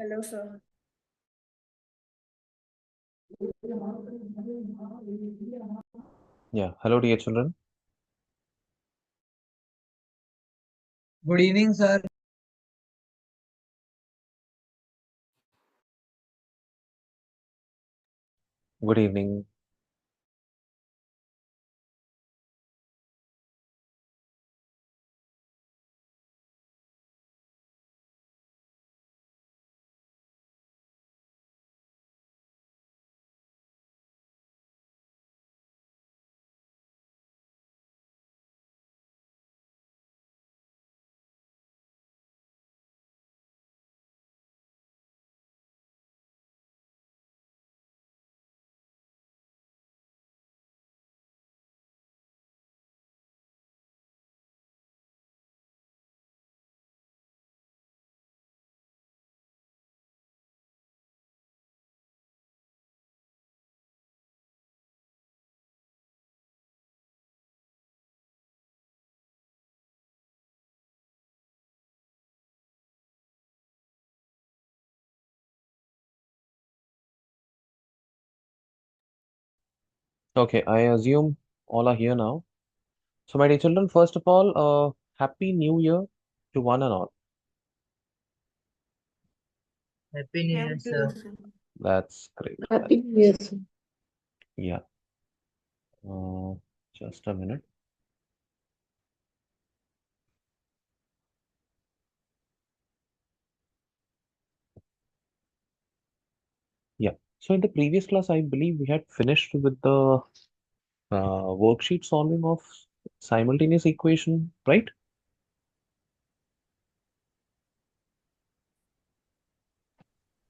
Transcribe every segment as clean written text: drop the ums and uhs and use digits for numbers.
Hello, sir. Yeah, hello dear children. Good evening, sir. Good evening. Okay, I assume all are here now. So, my dear children, first of all, Happy New Year to one and all. Happy New Year, Happy New Year, sir. sir. That's great. Happy New Year, sir. Yeah. Uh, just a minute. Yeah. So, in the previous class, I believe we had finished with the worksheet solving of simultaneous equation, right?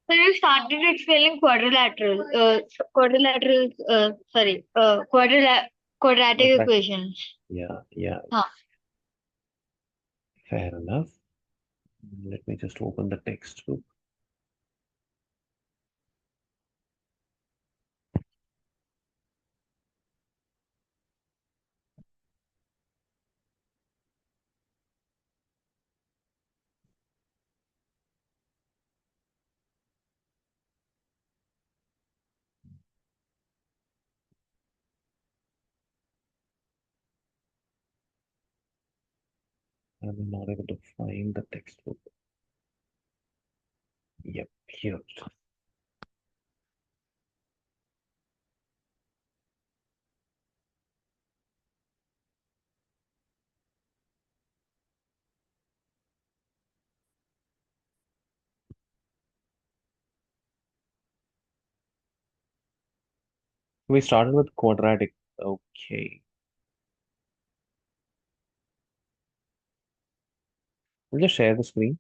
So you started explaining quadratic Quadratic. equations. Yeah, yeah. Huh. Fair enough. Let me just open the textbook. I'm not able to find the textbook. Yep, here. We started with quadratic. Okay. We'll just share the screen.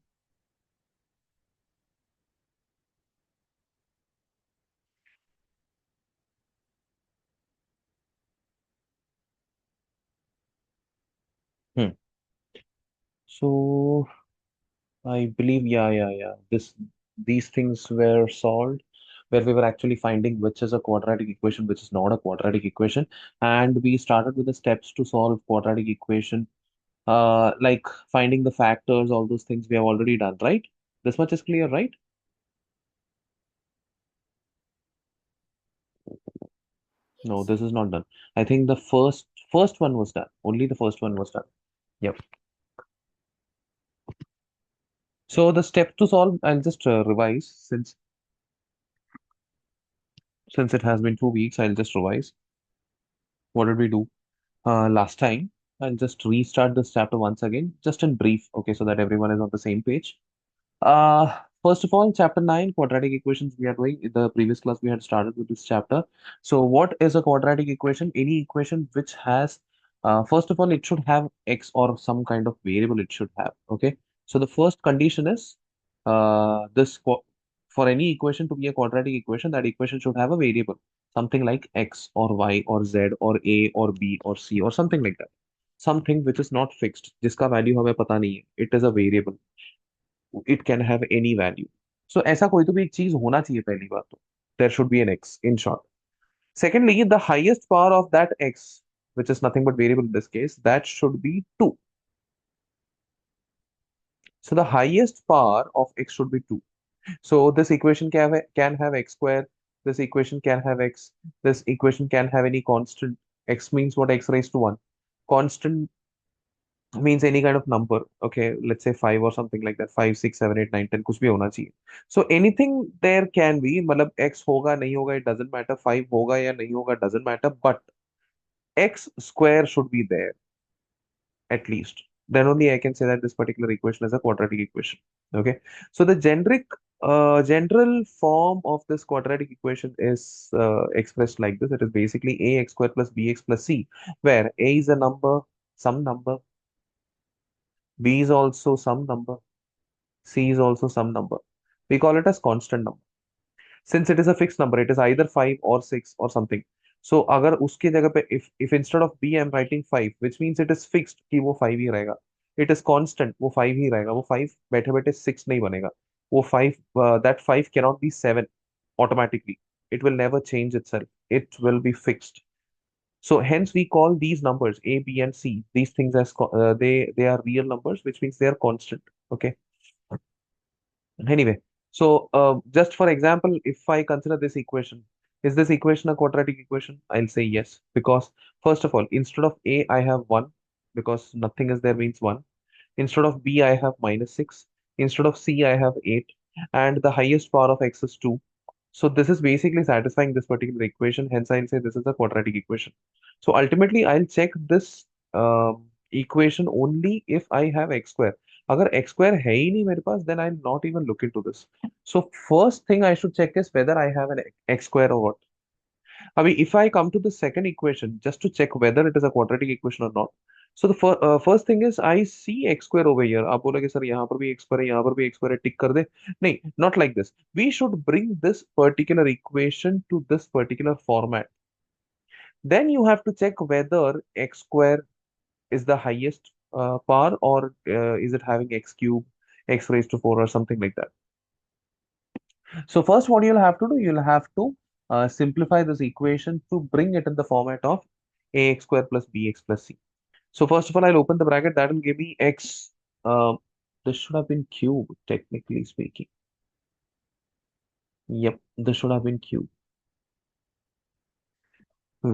Hmm. So I believe, yeah. These things were solved where we were actually finding which is a quadratic equation, which is not a quadratic equation. And we started with the steps to solve quadratic equation, like finding the factors, all those things we have already done, right? This much is clear, right? No, this is not done. I think the first one was done. Only the first one was done. Yep. So the step to solve, I'll just revise since it has been 2 weeks. I'll just revise. What did we do last time? I'll just restart this chapter once again, just in brief, okay, so that everyone is on the same page. First of all, chapter 9, quadratic equations we are doing. In the previous class, we had started with this chapter. So, what is a quadratic equation? Any equation which has, first of all, it should have x or some kind of variable it should have. Okay. So, the first condition is for any equation to be a quadratic equation, that equation should have a variable, something like x or y or z or a or b or c or something like that. Something which is not fixed, जिसका value हमें पता नहीं है. It is a variable. It can have any value. So ऐसा कोई तो भी एक चीज होना चाहिए पहली बात तो. There should be an x in short. Secondly, the highest power of that x, which is nothing but variable in this case, that should be 2. So the highest power of x should be 2. So this equation can have x square. This equation can have x. This equation can have any constant. X means what? X raised to 1. Constant means any kind of number. Okay, let's say 5 or something like that. 5, 6, 7, 8, 9, 10 कुछ भी होना चाहिए. So anything there can be. मतलब x होगा नहीं होगा it doesn't matter. 5 होगा या नहीं होगा doesn't matter. But x square should be there at least. Then only I can say that this particular equation is a quadratic equation. Okay. So the general form of this quadratic equation is expressed like this. It is basically ax square plus bx plus c, where a is a number, some number, b is also some number, c is also some number. We call it as constant number. Since it is a fixed number, it is either 5 or 6 or something. So अगर उसके जगह पे if instead of b I'm writing 5, which means it is fixed कि वो 5 ही रहेगा. It is constant, वो 5 ही रहेगा. वो 5 बैठे बैठे 6 नहीं बनेगा. वो 5 that 5 cannot be 7 automatically. It will never change itself. It will be fixed. So hence we call these numbers a, b, and c. These things as they are real numbers, which means they are constant. Okay. Anyway, so just for example, if I consider this equation, is this equation a quadratic equation? I'll say yes, because first of all, instead of a, I have 1, because nothing is there means 1. Instead of b, I have -6. Instead of c, I have 8. And the highest power of x is 2. So this is basically satisfying this particular equation. Hence, I'll say this is a quadratic equation. So ultimately, I'll check this equation only if I have x square. अगर x square है ही नहीं मेरे पास, then I'll not even look into this. So first thing I should check is whether I have an x square or what. I mean, if I come to the second equation just to check whether it is a quadratic equation or not. So the first thing is I see x square over here. आप बोलोगे sir यहाँ पर भी x square है, यहाँ पर भी x square है, टिक कर दे. नहीं, not like this. We should bring this particular equation to this particular format. Then you have to check whether x square is the highest power, or is it having x cube, x raised to 4 or something like that. So first what you'll have to do, you'll have to simplify this equation to bring it in the format of ax square plus bx plus c. So first of all, I'll open the bracket. That will give me x. This should have been cube, technically speaking. Yep, this should have been cube.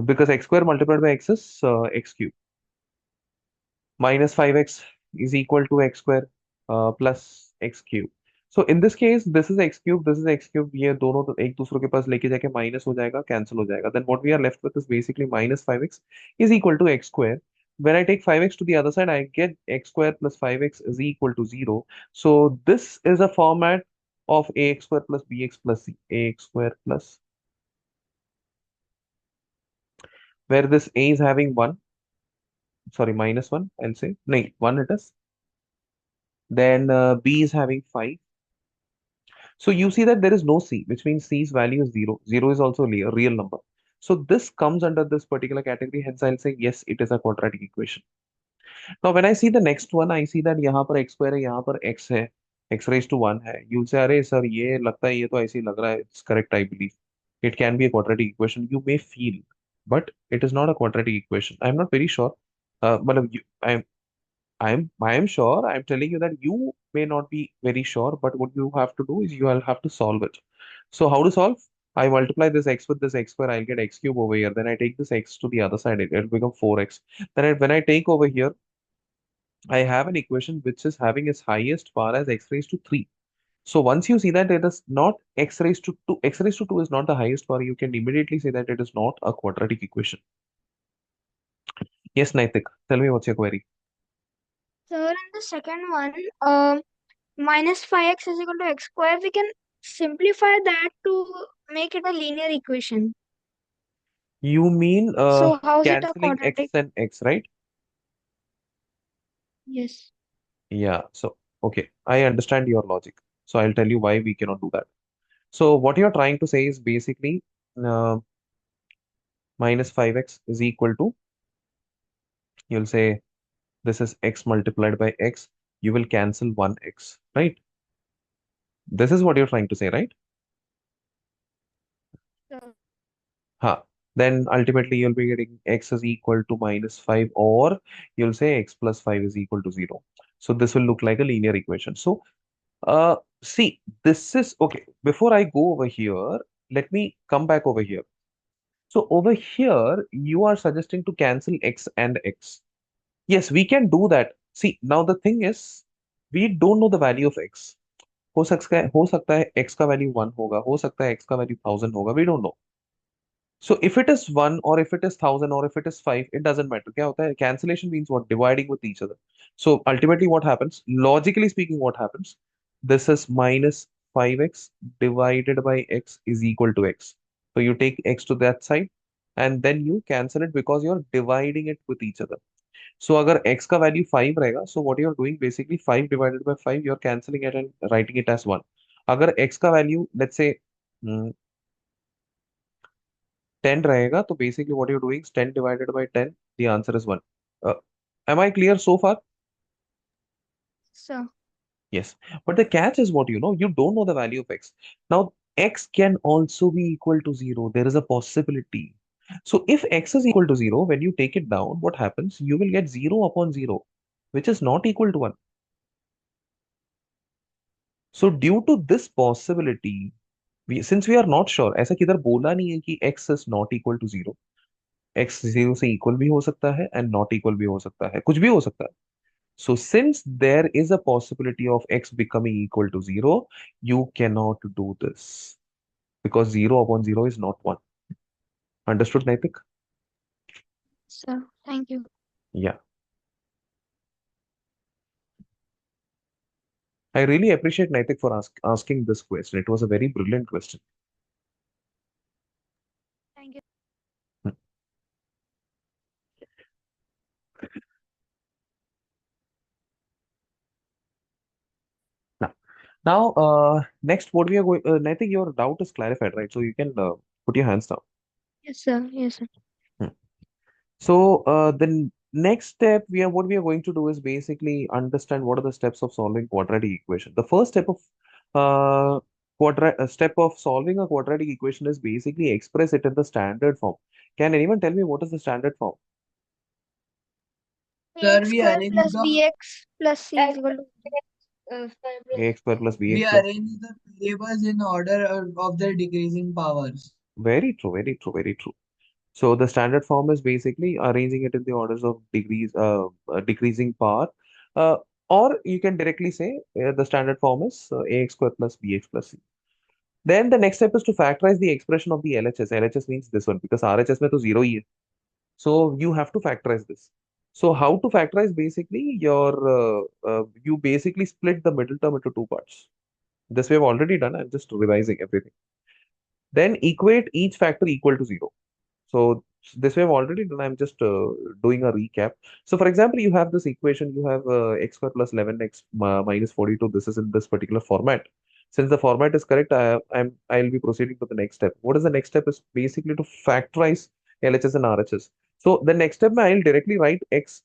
Because x square multiplied by x is x cube. Minus 5x is equal to x square plus x cube. So in this case, this is x cube, this is x cube. ये दोनों तो एक दूसरे के पास लेके जाके minus हो जाएगा, कैंसिल हो जाएगा. Then what we are left with is basically minus 5x is equal to x square. When I take 5x to the other side, I get x square plus 5x is equal to 0. So this is a format of ax square plus bx plus c. Ax square plus, where this a is having 1, sorry, -1, I'll say. No, 1 it is. Then b is having 5. So you see that there is no c, which means c's value is 0. 0 is also a real number. So this comes under this particular category. Hence, I'll say yes, it is a quadratic equation. Now, when I see the next one, I see that यहाँ पर x square है, यहाँ पर x है, x raised to 1 है. You'll say, अरे sir, ये लगता है ये तो ऐसे ही लग रहा है. It's correct, I believe. It can be a quadratic equation. You may feel, but it is not a quadratic equation. I'm not very sure. मतलब I am sure. I'm telling you that you may not be very sure, but what you have to do is you will have to solve it. So how to solve? I multiply this x with this x square, I'll get x cube over here. Then I take this x to the other side, it'll become 4x. Then when I take over here, I have an equation which is having its highest power as x raised to 3. So once you see that it is not x raised to 2, x raised to 2 is not the highest power, you can immediately say that it is not a quadratic equation. Yes, Naitik, tell me what's your query. Sir, in the second one, minus 5x is equal to x square, we can simplify that to make it a linear equation. You mean So how is it a canceling x quadratic? and x, right? Yes. Yeah, so okay, I understand your logic. So I'll tell you why we cannot do that. So what you're trying to say is basically uh, minus 5x is equal to, you'll say this is x multiplied by x, you will cancel 1x, right? This is what you're trying to say, right? So, Huh. Then ultimately you'll be getting x is equal to minus 5, or you'll say x plus 5 is equal to 0. So this will look like a linear equation. So See, this is okay. Before I go over here, let me come back over here. So over here, you are suggesting to cancel x and x. Yes, we can do that. See, now the thing is, we don't know the value of x. हो सकता है x का value 1 होगा, हो सकता है x का value 1000 होगा, we don't know. So if it is 1 or if it is 1000 or if it is 5, it doesn't matter. क्या होता है? Cancellation means what? Dividing with each other. So ultimately what happens? Logically speaking, what happens? This is minus 5x divided by x is equal to x. So you take x to that side and then you cancel it because you're dividing it with each other. So अगर x का value 5 रहेगा, so what you're doing basically 5 divided by 5, you're cancelling it and writing it as 1. अगर x का value let's say 10 रहेगा तो basically what you're doing is 10 divided by 10, the answer is 1. Uh, am I clear so far? So, Yes. But the catch is what you don't know the value of x. Now, x can also be equal to 0. There is a possibility. So if x is equal to 0, when you take it down, what happens? You will get 0 upon 0, which is not equal to 1. So due to this possibility, since we are not sure, ऐसा किधर बोला नहीं है कि x is not equal to 0. x 0 से equal भी हो सकता है and not equal भी हो सकता है, कुछ भी हो सकता है. So since there is a possibility of x becoming equal to 0, you cannot do this because 0 upon 0 is not 1. Understood, Naitik? thank you. Yeah. I really appreciate Naitik for asking this question. It was a very brilliant question. Thank you. Hmm. Now, next, what we are going, Naitik, your doubt is clarified, right? So you can put your hands down. Yes, sir. Yes, sir. Hmm. So the next step what we are going to do is basically understand what are the steps of solving quadratic equation. The first step of step of solving a quadratic equation is basically express it in the standard form. Can anyone tell me what is the standard form? Sir, Ax square plus bx plus c is equal to Ax square plus we bx plus. arrange the variables in order of their decreasing powers. Very true, very true, very true. So the standard form is basically arranging it in the orders of degrees, decreasing power. Uh, or you can directly say the standard form is ax square plus bx plus c. Then the next step is to factorize the expression of the LHS. LHS means this one because RHS में तो zero ही है. So you have to factorize this. So how to factorize? Basically, you basically split the middle term into two parts. This we have already done. I'm just revising everything. Then equate each factor equal to zero. So this we have already done. I'm just doing a recap. So for example, you have this equation. You have x square plus 11x minus 42. This is in this particular format. Since the format is correct, I'll be proceeding to the next step. What is the next step? Is basically to factorize LHS and RHS. So the next step, I'll directly write x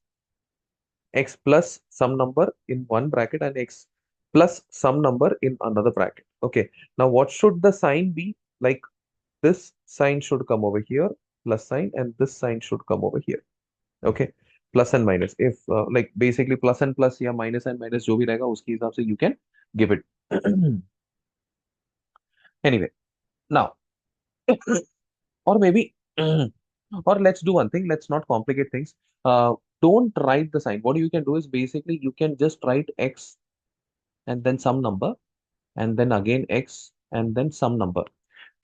plus some number in one bracket and x plus some number in another bracket. Okay. Now what should the sign be? Like this sign should come over here, plus sign, and this sign should come over here. Okay, plus and minus. If like basically plus and plus या minus and minus जो भी रहेगा उसके हिसाब से you can give it. Anyway, now or maybe or let's do one thing. Let's not complicate things. Don't write the sign. What you can do is basically you can just write x and then some number and then again x and then some number.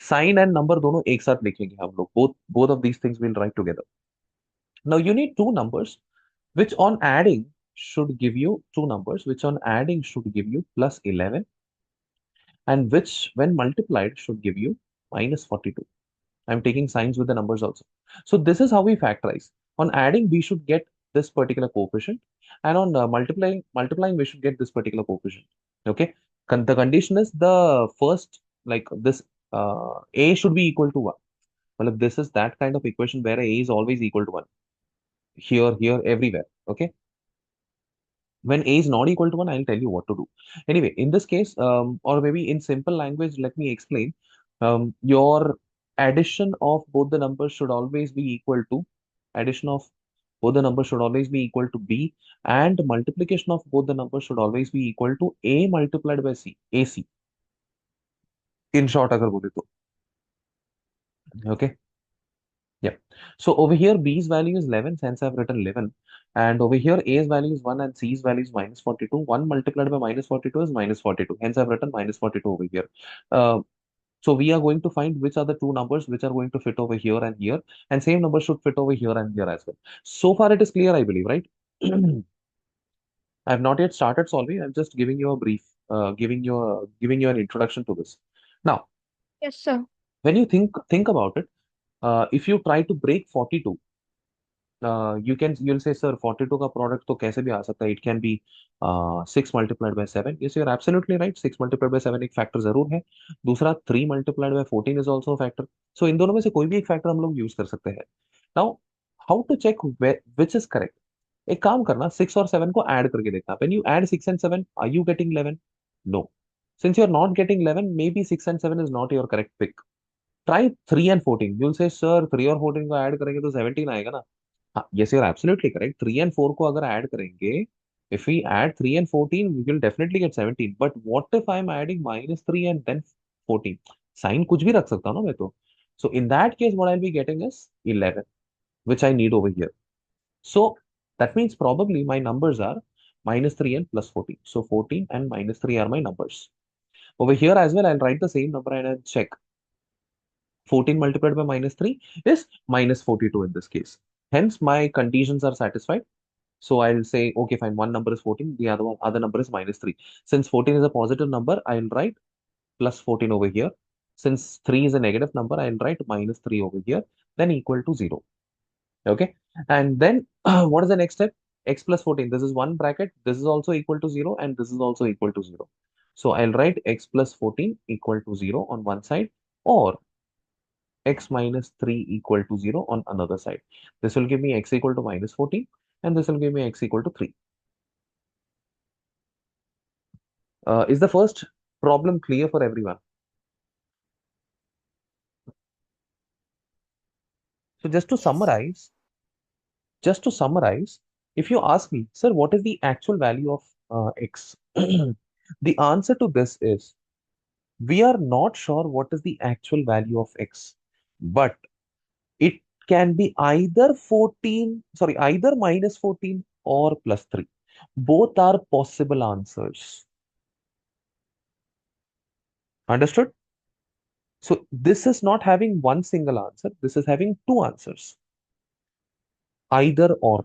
Sign and number दोनों एक साथ लिखेंगे हम लोग. Both of these things we'll write together. Now you need two numbers which on adding should give you two numbers which on adding should give you plus 11 and which when multiplied should give you minus 42. I'm taking signs with the numbers also. So this is how we factorize. On adding, we should get this particular coefficient, and on multiplying, we should get this particular coefficient. Okay. The condition is the first, like this, a should be equal to 1. Well, if this is that kind of equation where a is always equal to 1, here, everywhere. Okay. When a is not equal to 1, I'll tell you what to do. Anyway, in this case, or maybe in simple language, let me explain. Your addition of both the numbers should always be equal to addition of Both the numbers should always be equal to B, and multiplication of both the numbers should always be equal to A multiplied by C, AC. In short, अगर बोले तो. Okay. Yeah. So over here, B's value is 11, hence I've written 11. And over here, A's value is 1 and C's value is minus 42. 1 multiplied by minus 42 is minus 42. Hence I've written minus 42 over here. Uh, so we are going to find which are the two numbers which are going to fit over here and here. And same number should fit over here and here as well. So far it is clear, I believe, right? I have not yet started solving. I'm just giving you a brief, giving you an introduction to this. Now, Yes, sir. when you think about it, if you try to break 42, you'll say, sir, 42 का product तो कैसे भी आ सकता है? It can be 6 multiplied by 7. Yes, you're absolutely right. 6 multiplied by 7 एक factor जरूर है. दूसरा 3 multiplied by 14 is also a factor. So इन दोनों में से कोई भी एक factor हम लोग use कर सकते हैं. Now, how to check which is correct? एक काम करना, 6 और 7 को add करके देखना. When you add 6 and 7, are you getting 11? No. Since you're not getting 11, maybe 6 and 7 is not your correct pick. Try 3 and 14. You'll say, sir, 3 और 14 को add करेंगे तो 17 आएगा ना. हाँ, yes, you're absolutely correct. 3 and 4 को अगर add करेंगे, if we add 3 and 14, we will definitely get 17. But what if I'm adding minus 3 and then 14? Sign कुछ भी रख सकता हूँ ना मैं तो. So in that case, what I'll be getting is 11, which I need over here. So that means probably my numbers are minus 3 and plus 14. So 14 and minus 3 are my numbers. Over here as well, I'll write the same number and I'll check. 14 multiplied by minus 3 is minus 42 in this case. Hence, my conditions are satisfied. So I'll say, okay, fine, one number is 14, the other number is minus 3. Since 14 is a positive number, I'll write plus 14 over here. Since 3 is a negative number, I'll write minus 3 over here, then equal to 0. Okay. And then what is the next step? X plus 14. This is one bracket. This is also equal to 0, and this is also equal to 0. So I'll write x plus 14 equal to 0 on one side, or x minus 3 equal to 0 on another side. This will give me x equal to minus 14, and this will give me x equal to 3. Is the first problem clear for everyone? So Yes. just to summarize, if you ask me, sir, what is the actual value of x? The answer to this is we are not sure what is the actual value of x, but it can be either 14, sorry, either minus 14 or plus 3. Both are possible answers. Understood? So this is not having one single answer. This is having two answers, either or.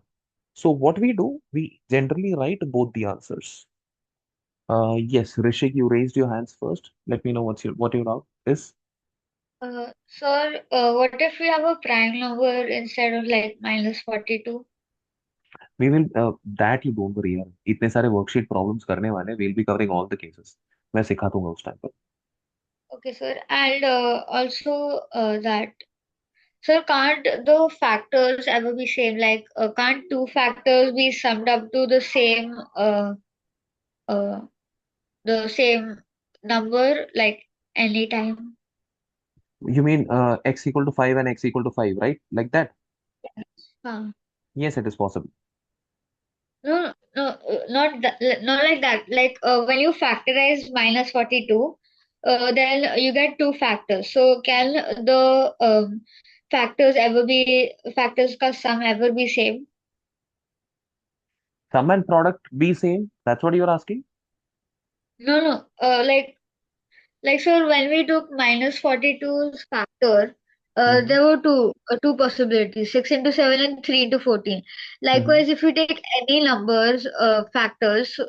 So what we do, we generally write both the answers. Yes, Rishik, you raised your hands first. Let me know what your doubt is. Sir, what if we have a prime number instead of like minus 42? We will that you don't worry यार. इतने सारे worksheet problems करने वाले. We'll be covering all the cases. मैं सिखा दूंगा उस time पर. Okay, sir. And also that, sir, can't the factors ever be same? Like, can't two factors be summed up to uh, the same number like anytime? You mean x equal to 5 and x equal to 5, right? Like that? Huh. Yes, it is possible. No, no, not that, not like that. Like when you factorize minus 42, then you get two factors. So can the factors ka sum ever be same? Sum and product be same. That's what you're asking? No, no. Like so when we took minus 42's factor, Mm-hmm. there were two possibilities, 6 into 7 and 3 into 14. Mm-hmm. Likewise, if we take any numbers, factors,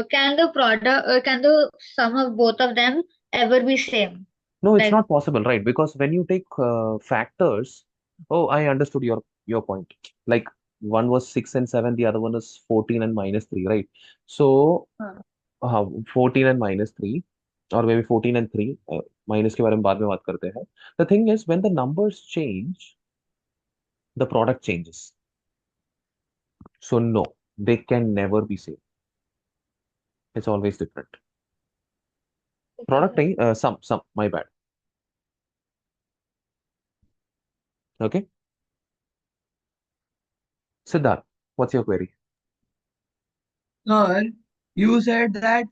can the sum of both of them ever be same? No, it's Like, not possible, right? Because when you take factors, oh, I understood your point. Like one was 6 and 7, the other one is 14 and minus 3, right? So uh, 14 and minus 3, or maybe 14 and 3, minus के बारे में बाद में बात करते हैं. The thing is, when the numbers change, the product changes. So no, they can never be same. It's always different. okay, Product sir. नहीं, some, my bad. Okay. Siddharth, what's your query? Sir, you said that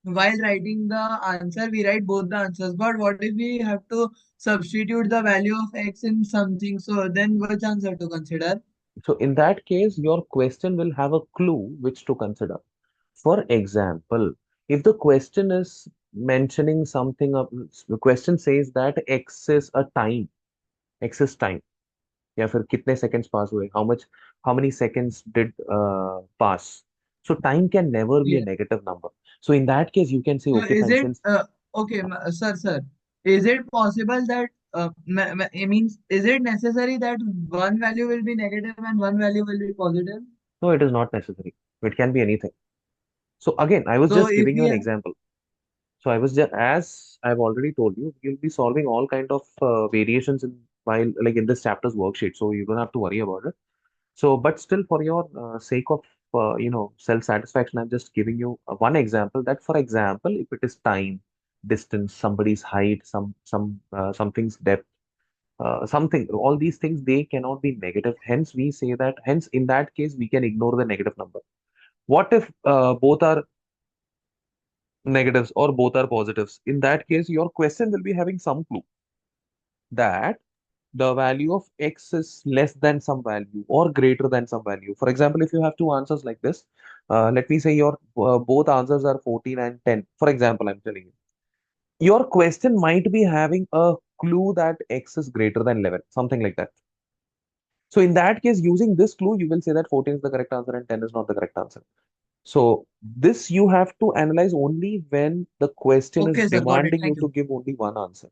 while writing the answer, we write both the answers. But what if we have to substitute the value of x in something? So then which answer to consider? So in that case, your question will have a clue which to consider. For example, if the question is mentioning something of the question says that x is a time, x is time, या फिर कितने seconds pass हुए, how many seconds did pass. So time can never be a Yeah. negative number. So in that case, you can say, So okay, is fine, it since okay, sir? Is it possible that it means is it necessary that one value will be negative and one value will be positive? no, it is not necessary. It can be anything. So again, I was So just if giving you we an have example. So I was just, as I've already told you, you'll be solving all kind of variations in while like in this chapter's worksheet. So you don't have to worry about it. So, but still, for your sake of self-satisfaction, I'm just giving you one example. That, for example, if it is time, distance, somebody's height, something's depth, something, all these things they cannot be negative. Hence, we say that. Hence, in that case, we can ignore the negative number. What if both are negatives or both are positives? In that case, your question will be having some clue that the value of x is less than some value or greater than some value. For example, if you have two answers like this, let me say your both answers are 14 and 10. For example, I'm telling you, your question might be having a clue that x is greater than 11, something like that. So in that case, using this clue, you will say that 14 is the correct answer and 10 is not the correct answer. So this you have to analyze only when the question is okay, sir, got it. demanding you Thank to you. give only one answer.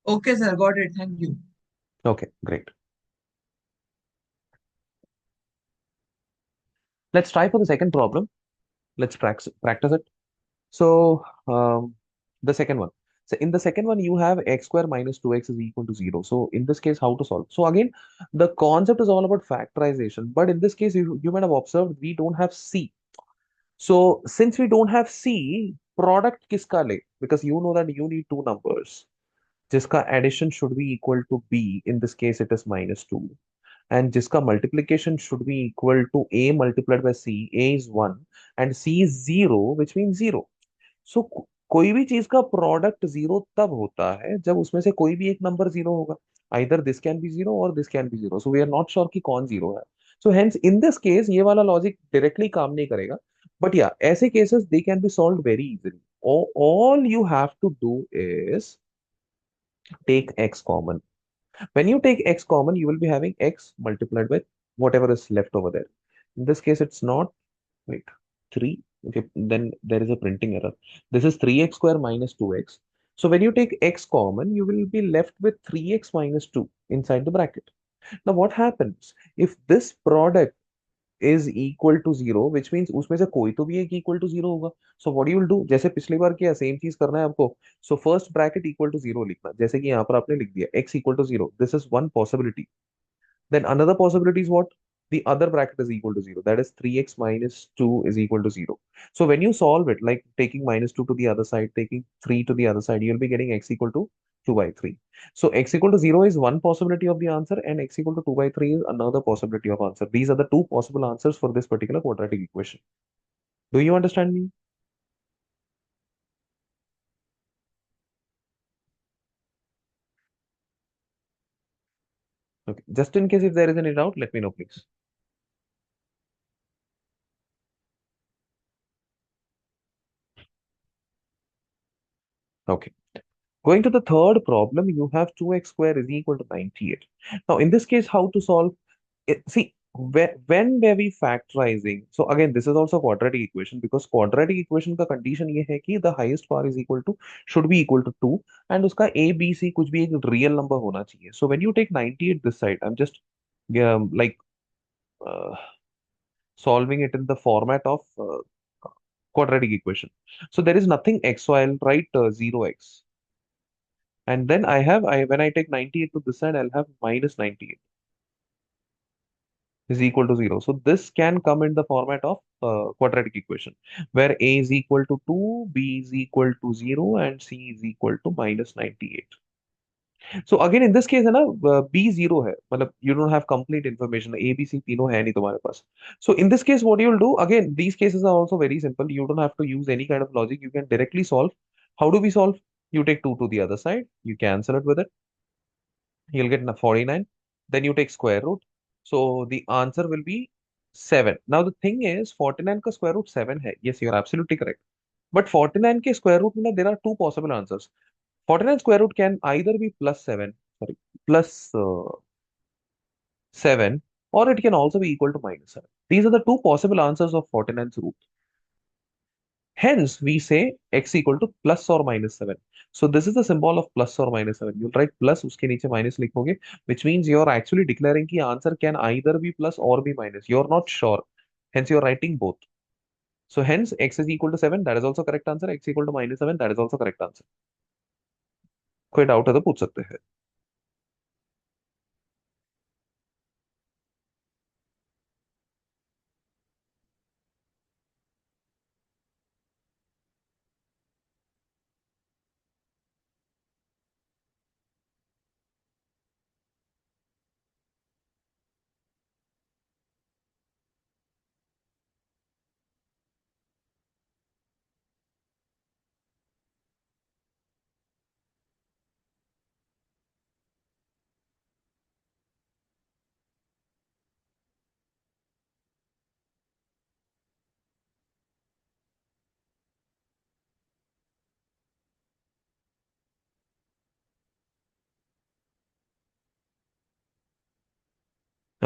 Okay, sir, got it. Thank you. Okay, great. Let's try for the second problem. Let's practice it. So the second one. So in the second one, you have x square minus 2x is equal to 0. So in this case, how to solve? So again, the concept is all about factorization. But in this case, you might have observed we don't have c. So since we don't have c, product kiska le? Because you know that you need two numbers. जिसका addition should be equal to b. In this case, it is minus 2. And जिसका multiplication should be equal to a multiplied by c. A is 1 and c is 0, which means 0. सो कोई भी चीज का product zero तब होता है जब उसमें से कोई भी एक नंबर जीरो होगा. Either this can be zero और this can be zero. So we are not sure कि कौन जीरो है. So hence in this case ये वाला लॉजिक डायरेक्टली काम नहीं करेगा. बट या ऐसे cases they can be solve very easily. All you have to do is take x common. When you take x common, you will be having x multiplied with whatever is left over there. In this case, it's not, wait, 3. Okay, then there is a printing error. This is 3x square minus 2x. So when you take x common, you will be left with 3x minus 2 inside the bracket. Now what happens if this product is equal to 0, which means उसमें से कोई तो भी एक equal to 0 होगा. So what you will do, जैसे पिछली बार किया सेम चीज करना है आपको. So first bracket equal to 0 लिखना, जैसे कि यहाँ पर आपने लिख दिया x equal to 0. This is one possibility. Then another possibility is what? The other bracket is equal to 0. That is 3x minus 2 is equal to 0. So when you solve it, like taking minus 2 to the other side, taking 3 to the other side, you'll be getting x equal to 2 by 3. So x equal to 0 is one possibility of the answer and x equal to 2 by 3 is another possibility of answer. These are the two possible answers for this particular quadratic equation. Do you understand me? Okay. Just in case if there is any doubt, let me know, please. Okay. Going to the third problem, you have 2x square is equal to 98. Now, in this case, how to solve it? See, when were we factorizing? So again, this is also quadratic equation because quadratic equation का condition ये है कि the highest power is equal to should be equal to 2 and उसका a b c कुछ भी एक real number होना चाहिए. So when you take 98 this side, I'm just like uh, solving it in the format of quadratic equation. So there is nothing x, so I'll write 0x. And then when I take 98 to this side, I'll have minus 98 is equal to 0. So this can come in the format of quadratic equation where a is equal to 2, b is equal to 0, and c is equal to minus 98. So again in this case है ना, B zero है, मतलब you don't have complete information, A B C तीनों है नहीं तुम्हारे पास. So in this case what you will do, again these cases are also very simple, you don't have to use any kind of logic, you can directly solve. How do we solve? You take 2 to the other side, you cancel it with it, you'll get 49, then you take square root, so the answer will be 7. Now the thing is 49 का square root 7 है, yes you are absolutely correct, but 49 के square root में ना there are two possible answers. 49 square root can either be plus 7, sorry, plus 7, or it can also be equal to minus 7. These are the two possible answers of 49's root. Hence, we say x equal to plus or minus 7. So this is the symbol of plus or minus 7. You'll write plus, उसके नीचे minus लिखोगे, which means you're actually declaring कि answer can either be plus or be minus. You're not sure. Hence, you're writing both. So hence, x is equal to 7. That is also correct answer. X equal to minus 7. That is also correct answer. कोई doubt है तो पूछ सकते हैं.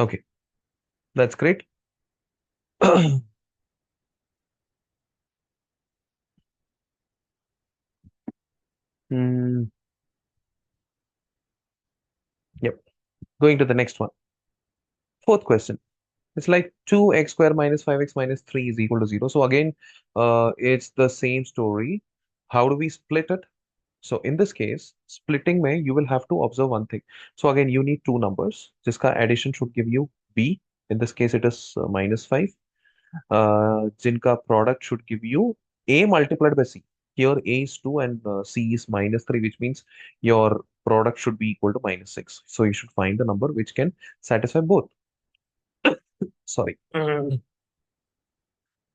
Okay, that's great. Hmm, yep. Going to the next one. Fourth question. It's like 2x square minus 5x minus 3 is equal to 0. So again, it's the same story. How do we split it? So in this case, splitting में you will have to observe one thing. So again, you need two numbers. जिसका addition should give you b. In this case, it is minus 5. जिनका product should give you a multiplied by c. Here a is 2 and c is minus 3, which means your product should be equal to minus 6. So you should find the number which can satisfy both. Sorry.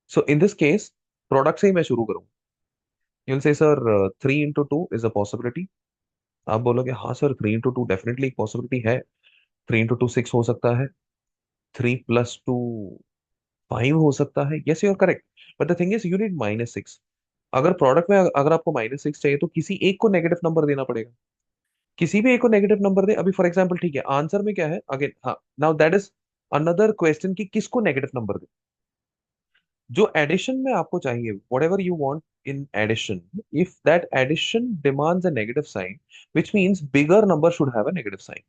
So in this case, product से ही मैं शुरू करूँ. You'll say, sir, 3 into 2 is a possibility. आप बोलोगे हाँ sir 3 into 2 definitely एक possibility है. 3 into 2 6 हो सकता है. 3 plus 2 5 हो सकता है. Yes you are correct. But the thing is you need minus 6. अगर प्रोडक्ट में अगर आपको माइनस 6 चाहिए तो किसी एक को नेगेटिव नंबर देना पड़ेगा. किसी भी एक को नेगेटिव नंबर दे. अभी फॉर एग्जाम्पल ठीक है, आंसर में क्या है अगेन. हाँ, now that is another question कि किसको नेगेटिव नंबर दे. जो एडिशन में आपको चाहिए, whatever you want in addition, if that addition demands a negative sign, which means bigger number should have a negative sign.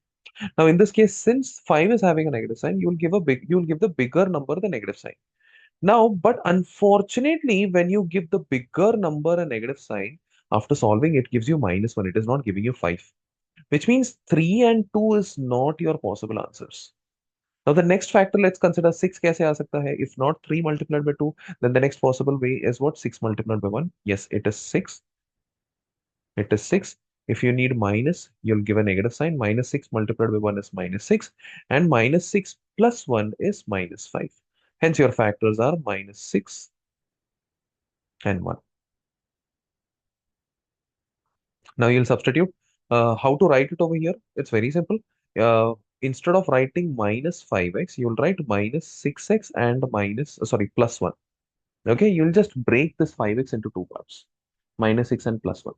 Now in this case, since 5 is having a negative sign, you'll give the bigger number the negative sign. Now but unfortunately, when you give the bigger number a negative sign, after solving it gives you minus 1, it is not giving you 5, which means 3 and 2 is not your possible answers. Now the next factor, let's consider 6 कैसे आ सकता है. If not 3 multiplied by 2, then the next possible way is what? 6 multiplied by 1. Yes, it is 6. It is 6. If you need minus, you'll give a negative sign. Minus 6 multiplied by 1 is minus 6. And minus 6 plus 1 is minus 5. Hence your factors are minus 6 and 1. Now you'll substitute. How to write it over here? It's very simple. Instead of writing minus 5x, you'll write minus 6x and plus 1. Okay, you'll just break this 5x into two parts, minus 6 and plus 1.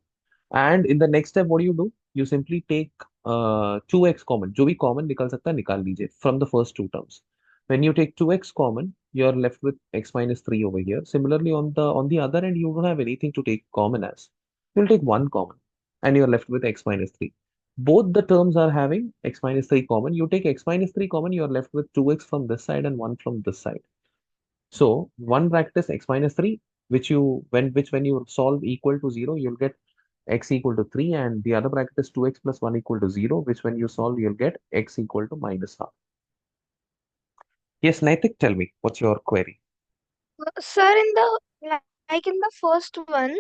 And in the next step, what do? You simply take 2x common. जो भी common निकल सकता है निकाल लीजिए from the first two terms. When you take 2x common, you're left with x minus 3 over here. Similarly, on the other end, you don't have anything to take common as. You'll take 1 common and you're left with x minus 3. Both the terms are having x minus 3 common. You take x minus 3 common, you're left with 2x from this side and 1 from this side. So one bracket is x minus 3, which when you solve equal to 0, you'll get x equal to 3, and the other bracket is 2x plus 1 equal to 0, which when you solve, you'll get x equal to minus half. Yes, Naitik, tell me, what's your query? Sir, in the like in the first one,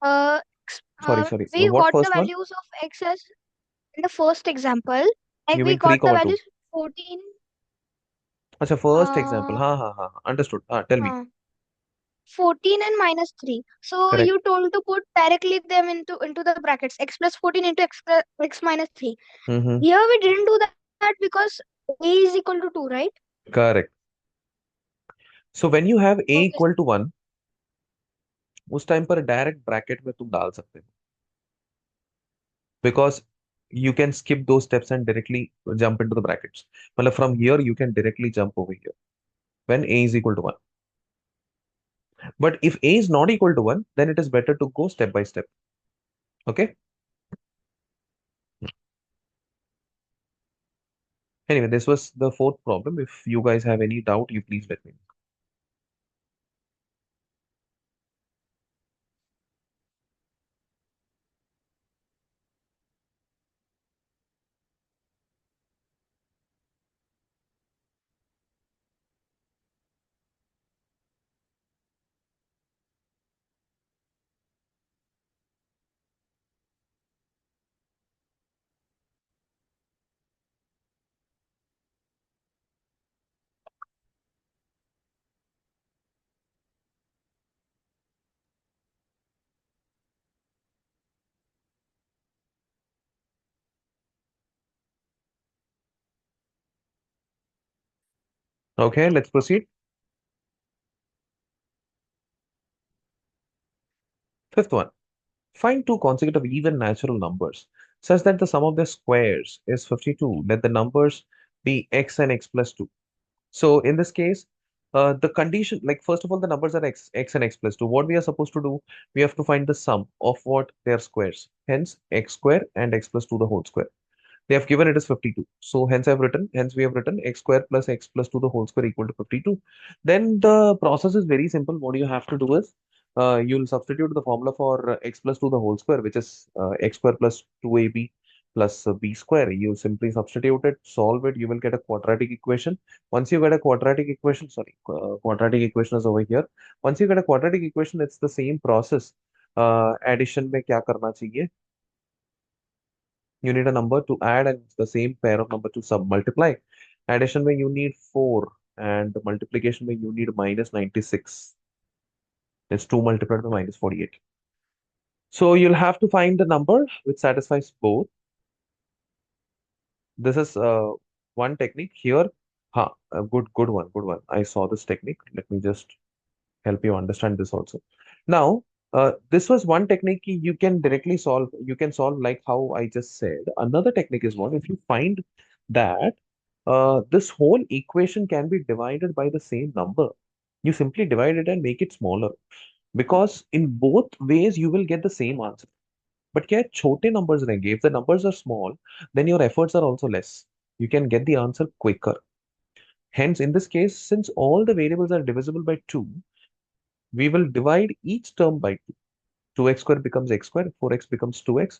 uh, Sorry. we What got the first one? values of x as in the first example, like You we mean 3 got the comma 2? values 14. Acha, first example. Uh, Ha. Understood. Tell me. uh, 14 and minus 3. So Correct. you told to put directly them into the brackets x plus 14 into x minus 3. Mm-hmm. Here we didn't do that because a is equal to 2, right? Correct. So when you have a Okay. equal to 1, उस time पर direct bracket में तुम डाल सकते हो, because you can skip those steps and directly jump into the brackets. मतलब from here you can directly jump over here when a is equal to 1. But if a is not equal to 1, then it is better to go step by step. Okay. Anyway, this was the fourth problem. If you guys have any doubt, you please let me know. Okay, let's proceed. Fifth one. Find two consecutive even natural numbers such that the sum of their squares is 52. Let the numbers be x and x plus 2. So in this case, the condition, like first of all, the numbers are x and x plus 2. What we are supposed to do, we have to find the sum of what their squares. Hence, x square and x plus 2 the whole square. They have given it as 52. So hence we have written x square plus x plus 2 the whole square equal to 52. Then the process is very simple. What you have to do is, you'll substitute the formula for x plus 2 the whole square, which is x square plus 2ab plus b square. You simply substitute it, solve it, you will get a quadratic equation. Once you get a quadratic equation, quadratic equation is over here. Once you get a quadratic equation, it's the same process. Addition में क्या करना चाहिए? You need a number to add and the same pair of number to sub multiply. Addition where you need 4 and multiplication where you need minus 96. It's 2 multiplied by minus 48. So you'll have to find the number which satisfies both. This is one technique here. A good one, good one. I saw this technique. Let me just help you understand this also. Now, this was one technique you can directly solve. You can solve like how I just said. Another technique is what if you find that this whole equation can be divided by the same number. You simply divide it and make it smaller, because in both ways you will get the same answer. But क्या है, छोटे numbers रहेंगे. If the numbers are small, then your efforts are also less. You can get the answer quicker. Hence, in this case, since all the variables are divisible by 2, we will divide each term by 2. 2x square becomes x square, 4x becomes 2x,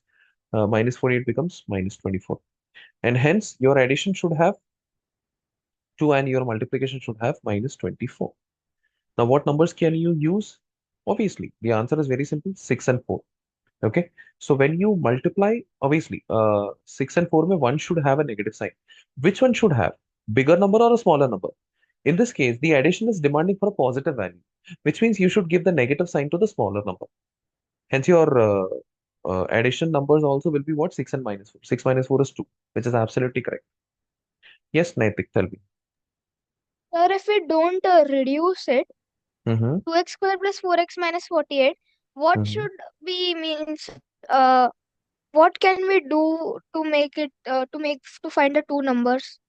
minus 48 becomes minus 24. And hence, your addition should have 2 and your multiplication should have minus 24. Now, what numbers can you use? Obviously, the answer is very simple, 6 and 4. Okay. So when you multiply, obviously, 6 and 4, mein one should have a negative sign. Which one should have? Bigger number or a smaller number? In this case, the addition is demanding for a positive value, which means you should give the negative sign to the smaller number. Hence, your addition numbers also will be what? 6 and minus 4. 6 minus 4 is 2, which is absolutely correct. Yes, Naitik, tell me. Sir, if we don't reduce it, Mm-hmm. 2x square plus 4x minus 48, what Mm-hmm. should be means, what can we do to make it, to find the two numbers?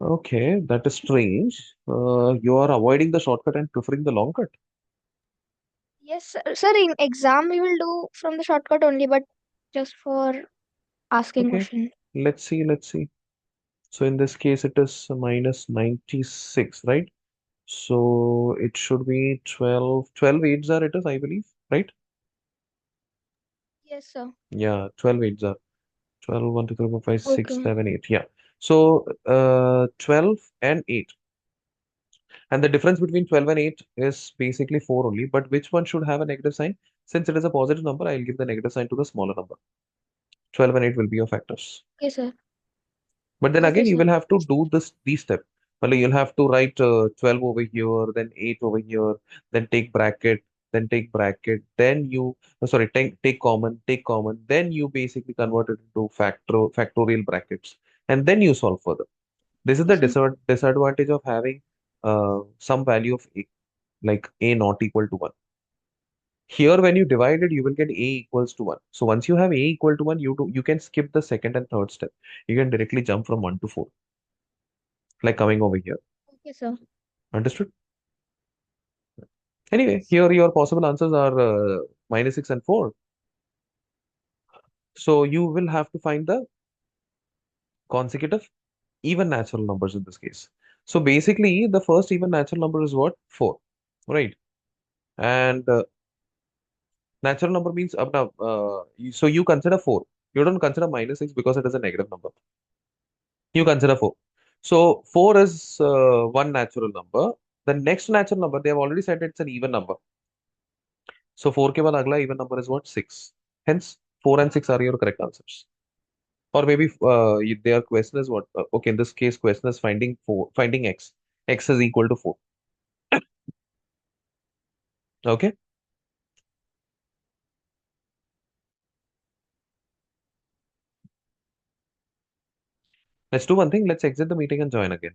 Okay, that is strange. You are avoiding the shortcut and preferring the long cut. Yes, sir, in exam we will do from the shortcut only, but just for asking Okay, question. let's see. So in this case, it is minus 96, right? So it should be 12 eights are it is, I believe, right? Yes, sir. Yeah, 12 eights are 12, 1, 2, 3, 4, 5, 6, Okay. 7, 8. Yeah. So 12 and 8. And the difference between 12 and 8 is basically 4 only. But which one should have a negative sign? Since it is a positive number, I'll give the negative sign to the smaller number. 12 and 8 will be your factors. Okay, sir. But then Okay, again, you sir. will have to do these steps. Well, you'll have to write 12 over here, then 8 over here, then take bracket, then you, sorry, take common, then you basically convert it into factorial brackets, and then you solve further. This is Okay, the sir. disadvantage of having some value of a, like a not equal to 1. Here, when you divide it, you will get a equals to 1. So once you have a equal to 1, you can skip the second and third step. You can directly jump from 1 to 4, like coming over here. Okay, sir. Understood? Anyway, here your possible answers are -6 and 4. So you will have to find the consecutive even natural numbers in this case. So basically, the first even natural number is what? 4, right? And natural number means up now. So you consider 4. You don't consider -6 because it is a negative number. You consider 4. So 4 is one natural number. The next natural number, they have already said it's an even number. So 4 के बाद अगला even number is what? 6. Hence, 4 and 6 are your correct answers. Or maybe their question is what? Okay, in this case, question is finding x. X is equal to 4. Okay, let's do one thing. Let's exit the meeting and join again.